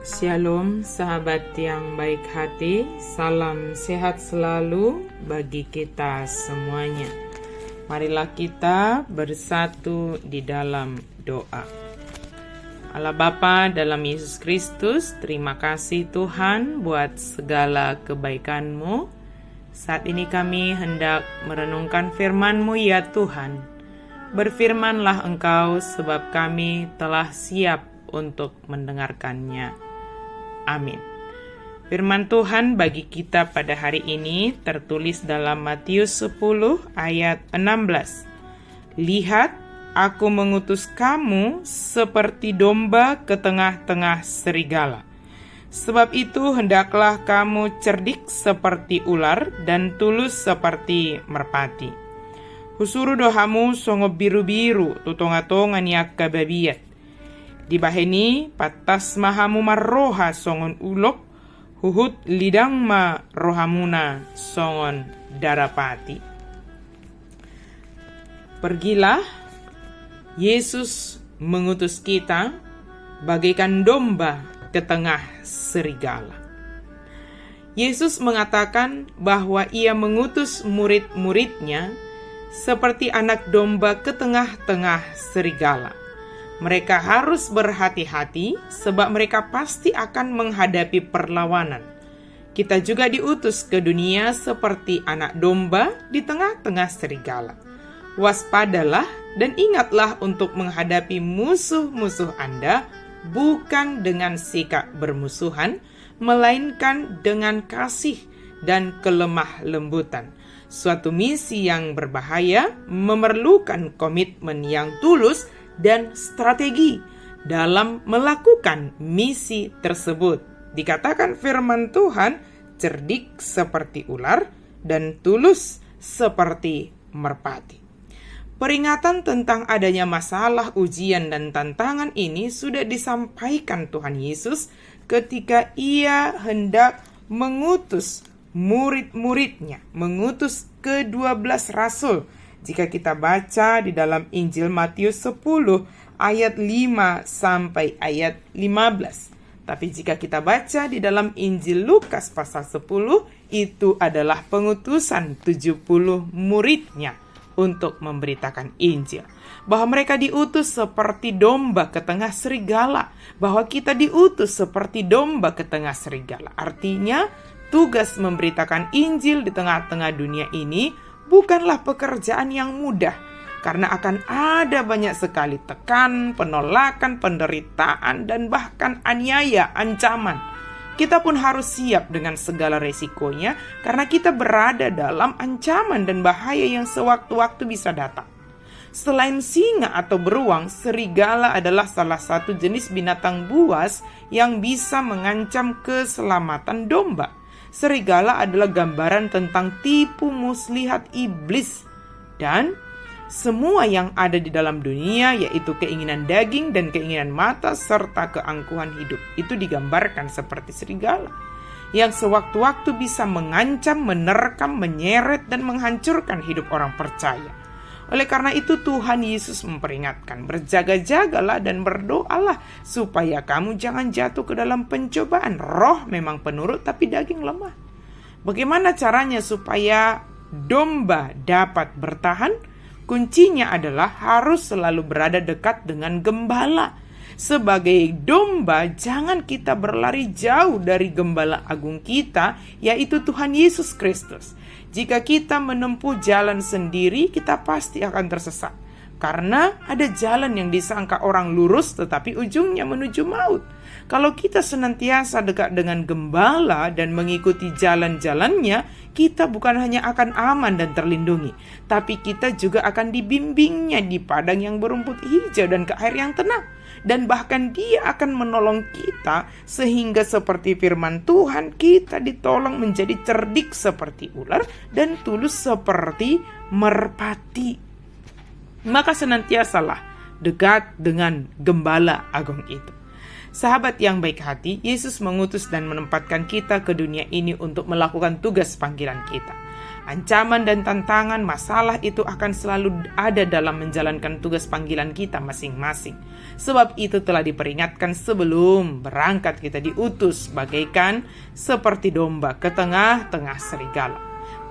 Shalom sahabat yang baik hati, salam sehat selalu bagi kita semuanya. Marilah kita bersatu di dalam doa. Allah Bapa dalam Yesus Kristus, terima kasih Tuhan buat segala kebaikan-Mu. Saat ini kami hendak merenungkan firman-Mu ya Tuhan. Berfirmanlah Engkau sebab kami telah siap untuk mendengarkannya. Amin. Firman Tuhan bagi kita pada hari ini tertulis dalam Matius 10 ayat 16. Lihat, aku mengutus kamu seperti domba ke tengah-tengah serigala. Sebab itu hendaklah kamu cerdik seperti ular dan tulus seperti merpati. Husuru dohamu songo biru-biru tutonga-tongan yak kababiat. Dibaheni patas mahamu marroha songon ulok, huhut lidang ma rohamuna songon darapati. Pergilah, Yesus mengutus kita bagaikan domba ke tengah serigala. Yesus mengatakan bahwa ia mengutus murid-muridnya seperti anak domba ke tengah-tengah serigala. Mereka harus berhati-hati sebab mereka pasti akan menghadapi perlawanan. Kita juga diutus ke dunia seperti anak domba di tengah-tengah serigala. Waspadalah dan ingatlah untuk menghadapi musuh-musuh Anda bukan dengan sikap bermusuhan, melainkan dengan kasih dan kelemah lembutan. Suatu misi yang berbahaya memerlukan komitmen yang tulus dan strategi dalam melakukan misi tersebut. Dikatakan firman Tuhan, cerdik seperti ular dan tulus seperti merpati. Peringatan tentang adanya masalah, ujian, dan tantangan ini sudah disampaikan Tuhan Yesus ketika ia hendak mengutus murid-muridnya, mengutus ke-12 rasul. Jika kita baca di dalam Injil Matius 10 ayat 5 sampai ayat 15. Tapi jika kita baca di dalam Injil Lukas pasal 10, itu adalah pengutusan 70 muridnya untuk memberitakan Injil. Bahwa mereka diutus seperti domba ke tengah serigala. Bahwa kita diutus seperti domba ke tengah serigala. Artinya tugas memberitakan Injil di tengah-tengah dunia ini bukanlah pekerjaan yang mudah, karena akan ada banyak sekali tekan, penolakan, penderitaan, dan bahkan aniaya, ancaman. Kita pun harus siap dengan segala resikonya, karena kita berada dalam ancaman dan bahaya yang sewaktu-waktu bisa datang. Selain singa atau beruang, serigala adalah salah satu jenis binatang buas yang bisa mengancam keselamatan domba. Serigala adalah gambaran tentang tipu muslihat iblis dan semua yang ada di dalam dunia, yaitu keinginan daging dan keinginan mata serta keangkuhan hidup. Itu digambarkan seperti serigala yang sewaktu-waktu bisa mengancam, menerkam, menyeret dan menghancurkan hidup orang percaya. Oleh karena itu Tuhan Yesus memperingatkan, berjaga-jagalah dan berdoalah supaya kamu jangan jatuh ke dalam pencobaan. Roh memang penurut tapi daging lemah. Bagaimana caranya supaya domba dapat bertahan? Kuncinya adalah harus selalu berada dekat dengan gembala. Sebagai domba, jangan kita berlari jauh dari gembala agung kita, yaitu Tuhan Yesus Kristus. Jika kita menempuh jalan sendiri, kita pasti akan tersesat. Karena ada jalan yang disangka orang lurus, tetapi ujungnya menuju maut. Kalau kita senantiasa dekat dengan gembala dan mengikuti jalan-jalannya, kita bukan hanya akan aman dan terlindungi, tapi kita juga akan dibimbingnya di padang yang berumput hijau dan ke air yang tenang. Dan bahkan Dia akan menolong kita sehingga seperti firman Tuhan, kita ditolong menjadi cerdik seperti ular dan tulus seperti merpati. Maka senantiasalah dekat dengan gembala agung itu. Sahabat yang baik hati, Yesus mengutus dan menempatkan kita ke dunia ini untuk melakukan tugas panggilan kita. Ancaman dan tantangan, masalah itu akan selalu ada dalam menjalankan tugas panggilan kita masing-masing. Sebab itu telah diperingatkan sebelum berangkat kita diutus bagaikan seperti domba ke tengah-tengah serigala.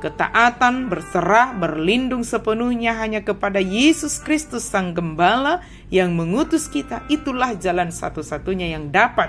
Ketaatan, berserah, berlindung sepenuhnya hanya kepada Yesus Kristus Sang Gembala yang mengutus kita, itulah jalan satu-satunya yang dapat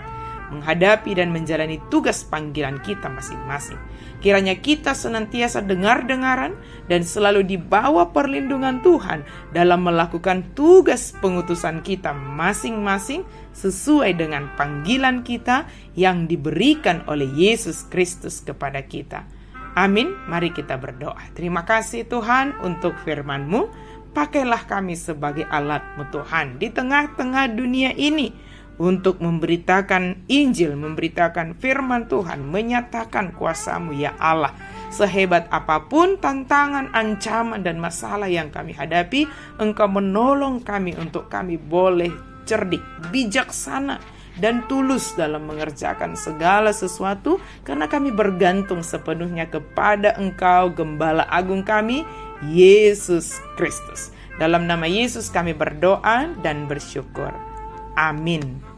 menghadapi dan menjalani tugas panggilan kita masing-masing. Kiranya kita senantiasa dengar-dengaran dan selalu di bawah perlindungan Tuhan dalam melakukan tugas pengutusan kita masing-masing sesuai dengan panggilan kita yang diberikan oleh Yesus Kristus kepada kita. Amin. Mari kita berdoa. Terima kasih Tuhan untuk firman-Mu. Pakailah kami sebagai alat-Mu Tuhan di tengah-tengah dunia ini untuk memberitakan Injil, memberitakan firman Tuhan, menyatakan kuasa-Mu ya Allah. Sehebat apapun tantangan, ancaman, dan masalah yang kami hadapi, Engkau menolong kami untuk kami boleh cerdik, bijaksana, dan tulus dalam mengerjakan segala sesuatu, karena kami bergantung sepenuhnya kepada Engkau, Gembala Agung kami, Yesus Kristus. Dalam nama Yesus kami berdoa dan bersyukur. Amin.